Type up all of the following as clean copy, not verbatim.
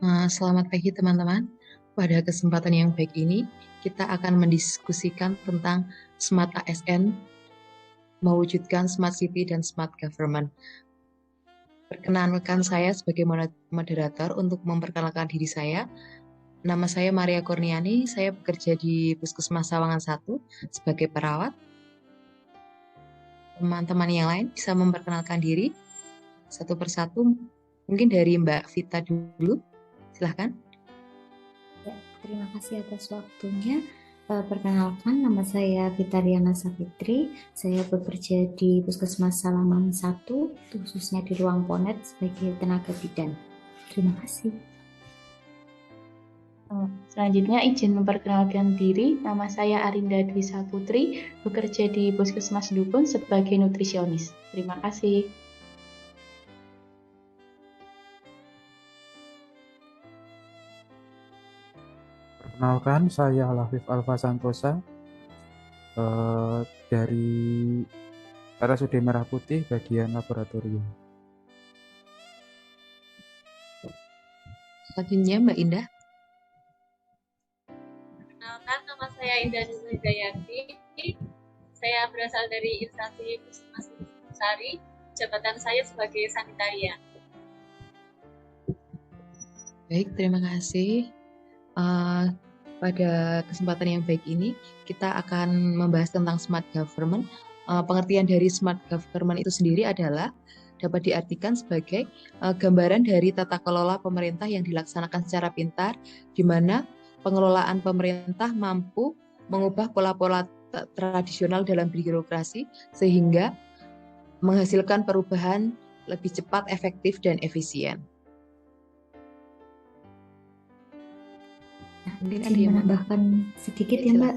Selamat pagi teman-teman. Pada kesempatan yang baik ini, kita akan mendiskusikan tentang Smart ASN, mewujudkan Smart City dan Smart Government. Perkenalkan saya sebagai moderator untuk memperkenalkan diri saya. Nama saya Maria Kurniani, saya bekerja di Puskesmas Sawangan 1 sebagai perawat. Teman-teman yang lain bisa memperkenalkan diri satu persatu. Mungkin dari Mbak Vita dulu, silahkan. Ya, terima kasih atas waktunya. Perkenalkan, nama saya Vitariana Savitri. Saya bekerja di Puskesmas Salaman 1, khususnya di ruang Ponet sebagai tenaga bidan. Terima kasih. Selanjutnya izin memperkenalkan diri, nama saya Arinda Dwi Saputri, bekerja di Puskesmas Dukun sebagai nutrisionis. Terima kasih. Perkenalkan, saya Lafif Alfa Santosa dari RSUD Merah Putih, bagian laboratorium. Selanjutnya Mbak Indah. Perkenalkan, nama saya Indah Hidayati. Saya berasal dari instansi Puskesmas Sari. Jabatan saya sebagai sanitarian. Baik, terima kasih. Pada kesempatan yang baik ini, kita akan membahas tentang smart government. Pengertian dari smart government itu sendiri adalah dapat diartikan sebagai gambaran dari tata kelola pemerintah yang dilaksanakan secara pintar, di mana pengelolaan pemerintah mampu mengubah pola-pola tradisional dalam birokrasi sehingga menghasilkan perubahan lebih cepat, efektif, dan efisien. Mungkin ada yang menambahkan sedikit ya Mbak.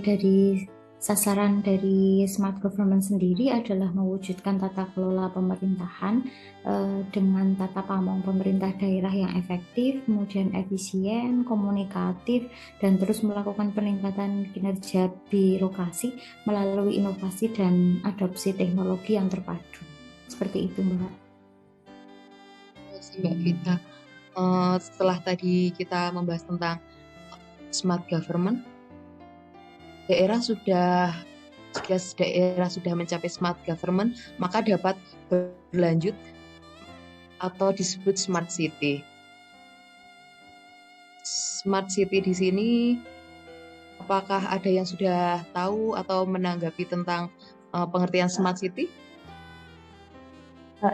Dari sasaran dari smart government sendiri adalah mewujudkan tata kelola pemerintahan dengan tata pamong pemerintah daerah yang efektif, kemudian efisien, komunikatif, dan terus melakukan peningkatan kinerja birokrasi melalui inovasi dan adopsi teknologi yang terpadu. Seperti itu Mbak. Terima kasih Mbak Vita. Setelah tadi kita membahas tentang smart government, daerah sudah mencapai smart government, maka dapat berlanjut atau disebut smart city. Smart city di sini, apakah ada yang sudah tahu atau menanggapi tentang pengertian smart city?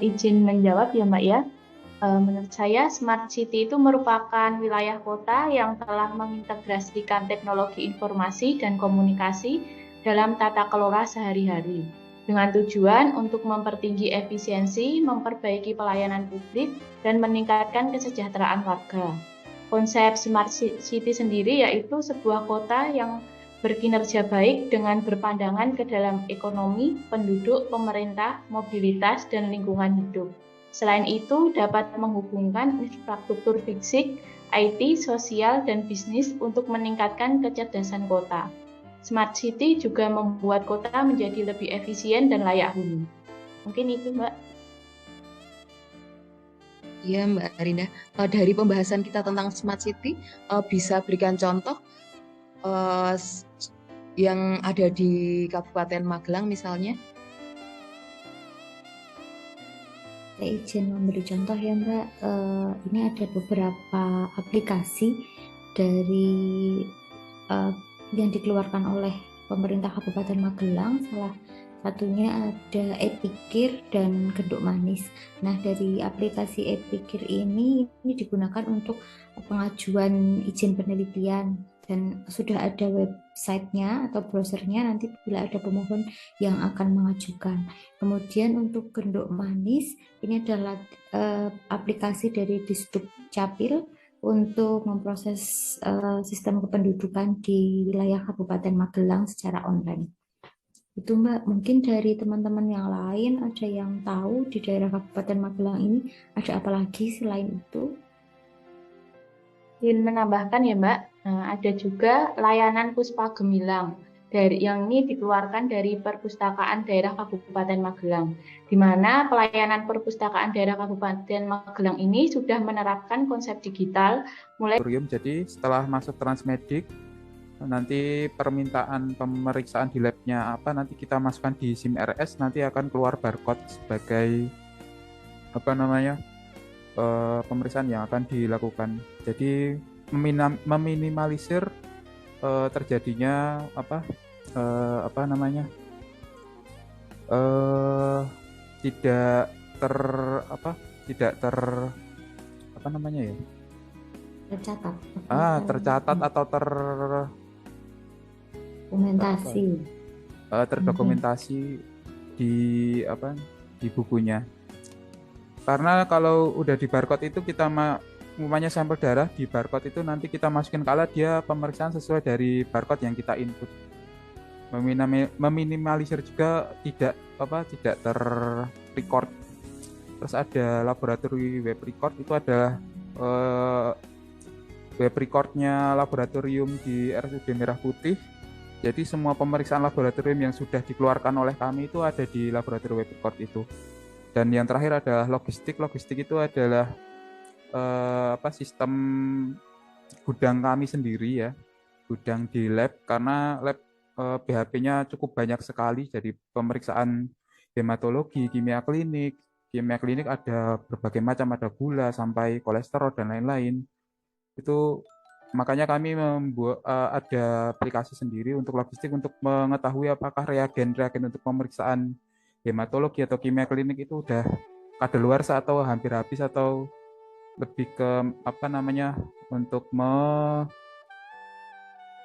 Izin menjawab ya Mbak ya. Menurut saya, Smart City itu merupakan wilayah kota yang telah mengintegrasikan teknologi informasi dan komunikasi dalam tata kelola sehari-hari, dengan tujuan untuk mempertinggi efisiensi, memperbaiki pelayanan publik, dan meningkatkan kesejahteraan warga. Konsep Smart City sendiri yaitu sebuah kota yang berkinerja baik dengan berpandangan ke dalam ekonomi, penduduk, pemerintah, mobilitas, dan lingkungan hidup. Selain itu, dapat menghubungkan infrastruktur fisik, IT, sosial, dan bisnis untuk meningkatkan kecerdasan kota. Smart City juga membuat kota menjadi lebih efisien dan layak huni. Mungkin itu, Mbak. Iya, Mbak Arinda. Dari pembahasan kita tentang Smart City, bisa berikan contoh yang ada di Kabupaten Magelang misalnya? Saya izin memberi contoh ya Mbak. Ini ada beberapa aplikasi dari yang dikeluarkan oleh pemerintah Kabupaten Magelang. Salah satunya ada e-Pikir dan Genduk Manis. Nah, dari aplikasi e-Pikir ini digunakan untuk pengajuan izin penelitian dan sudah ada websitenya atau browsernya nanti bila ada pemohon yang akan mengajukan. Kemudian untuk Genduk Manis ini adalah aplikasi dari Disduk Capil untuk memproses sistem kependudukan di wilayah Kabupaten Magelang secara online. Itu Mbak, mungkin dari teman-teman yang lain ada yang tahu di daerah Kabupaten Magelang ini ada apa lagi selain itu? Ingin menambahkan ya Mbak, ada juga layanan Puspa Gemilang. yang ini dikeluarkan dari Perpustakaan Daerah Kabupaten Magelang, di mana pelayanan Perpustakaan Daerah Kabupaten Magelang ini sudah menerapkan konsep digital mulai. Jadi setelah masuk Transmedik, nanti permintaan pemeriksaan di labnya apa, nanti kita masukkan di SIM RS, nanti akan keluar barcode sebagai pemeriksaan yang akan dilakukan. Jadi meminimalisir terjadinya tidak tercatat atau terdokumentasi di bukunya. Karena kalau udah di barcode itu kita umpamanya sampel darah di barcode itu nanti kita masukin kala dia pemeriksaan sesuai dari barcode yang kita input. Meminimalisir juga tidak ter-record. Terus ada laboratorium web record, itu adalah web recordnya laboratorium di RSUD Merah Putih. Jadi semua pemeriksaan laboratorium yang sudah dikeluarkan oleh kami itu ada di laboratorium web record itu. Dan yang terakhir adalah logistik. Logistik itu adalah sistem gudang kami sendiri ya, gudang di lab, karena lab BHP-nya cukup banyak sekali. Jadi pemeriksaan hematologi, kimia klinik ada berbagai macam, ada gula sampai kolesterol dan lain-lain. Itu makanya kami membuat ada aplikasi sendiri untuk logistik untuk mengetahui apakah reagen untuk pemeriksaan hematologi atau kimia klinik itu udah kadaluarsa atau hampir habis, atau lebih ke untuk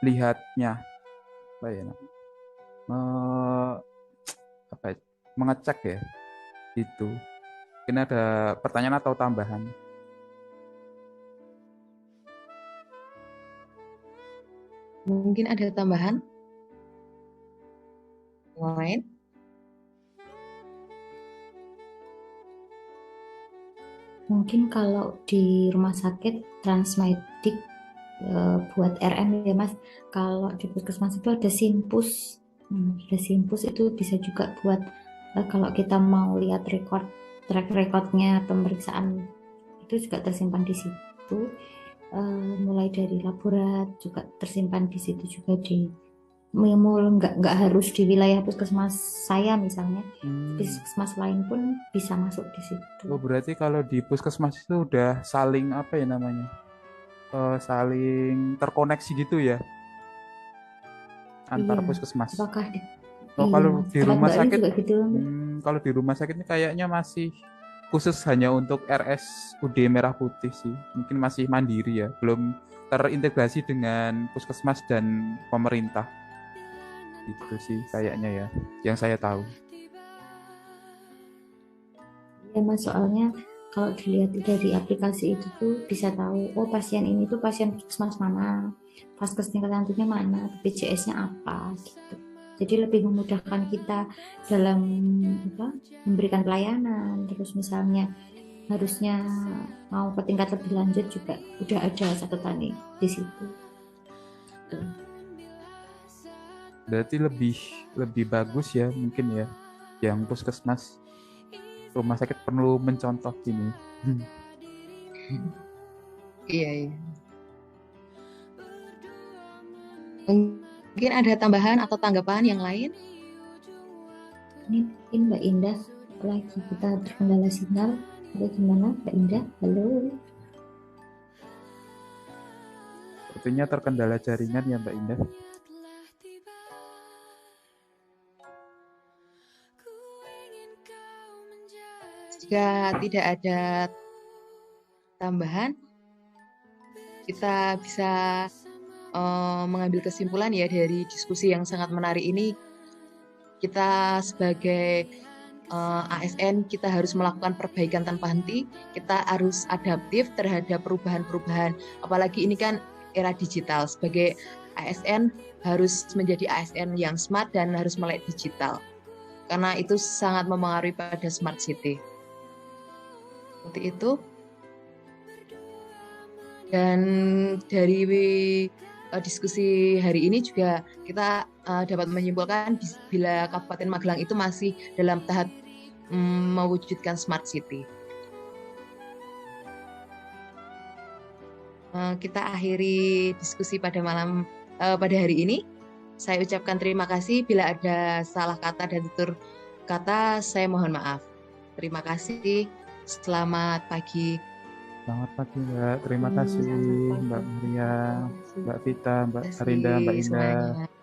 melihatnya mengecek ya itu. Mungkin ada pertanyaan atau tambahan? Mungkin ada tambahan lain? Mungkin kalau di rumah sakit Transmedik buat RM ya Mas, kalau di puskesmas itu ada Simpus. Ada Simpus itu bisa juga buat kalau kita mau lihat track recordnya pemeriksaan, itu juga tersimpan di situ. Mulai dari laborat juga tersimpan di situ juga, nggak harus di wilayah puskesmas saya misalnya, puskesmas lain pun bisa masuk di situ. Oh, berarti kalau di puskesmas itu udah saling saling terkoneksi gitu ya antar puskesmas. Apakah kalau di rumah sakit gitu, kalau di rumah sakit ini kayaknya masih khusus hanya untuk RSUD Merah Putih sih, mungkin masih mandiri ya, belum terintegrasi dengan puskesmas dan pemerintah. Itu sih kayaknya ya yang saya tahu. Ya Mas, soalnya kalau dilihat dari aplikasi itu tuh bisa tahu, oh pasien ini tuh pasien puskesmas mana, vaskes tingkat lanjutnya mana, BPJS-nya apa gitu. Jadi lebih memudahkan kita dalam memberikan pelayanan. Terus misalnya harusnya mau ke tingkat lebih lanjut juga udah ada catatan di situ. Berarti lebih bagus ya mungkin ya yang puskesmas. Rumah sakit perlu mencontoh ini. Iya. Mungkin ada tambahan atau tanggapan yang lain? Ini mungkin Mbak Indah lagi kita terkendala sinyal atau gimana Mbak Indah? Halo. Sepertinya terkendala jaringan ya Mbak Indah. Jika tidak ada tambahan, kita bisa mengambil kesimpulan ya dari diskusi yang sangat menarik ini. Kita sebagai ASN, kita harus melakukan perbaikan tanpa henti. Kita harus adaptif terhadap perubahan-perubahan. Apalagi ini kan era digital. Sebagai ASN harus menjadi ASN yang smart dan harus melek digital. Karena itu sangat memengaruhi pada smart city. Seperti itu. Dan dari diskusi hari ini juga kita dapat menyimpulkan bila Kabupaten Magelang itu masih dalam tahap mewujudkan smart city. Kita akhiri diskusi pada pada hari ini. Saya ucapkan terima kasih. Bila ada salah kata dan tutur kata, saya mohon maaf. Terima kasih. Selamat pagi. Selamat pagi Mbak, terima kasih Selamat pagi. Mbak Maria, Terima kasih. Mbak Vita, Mbak Terima kasih Arinda, Mbak Indah. semuanya.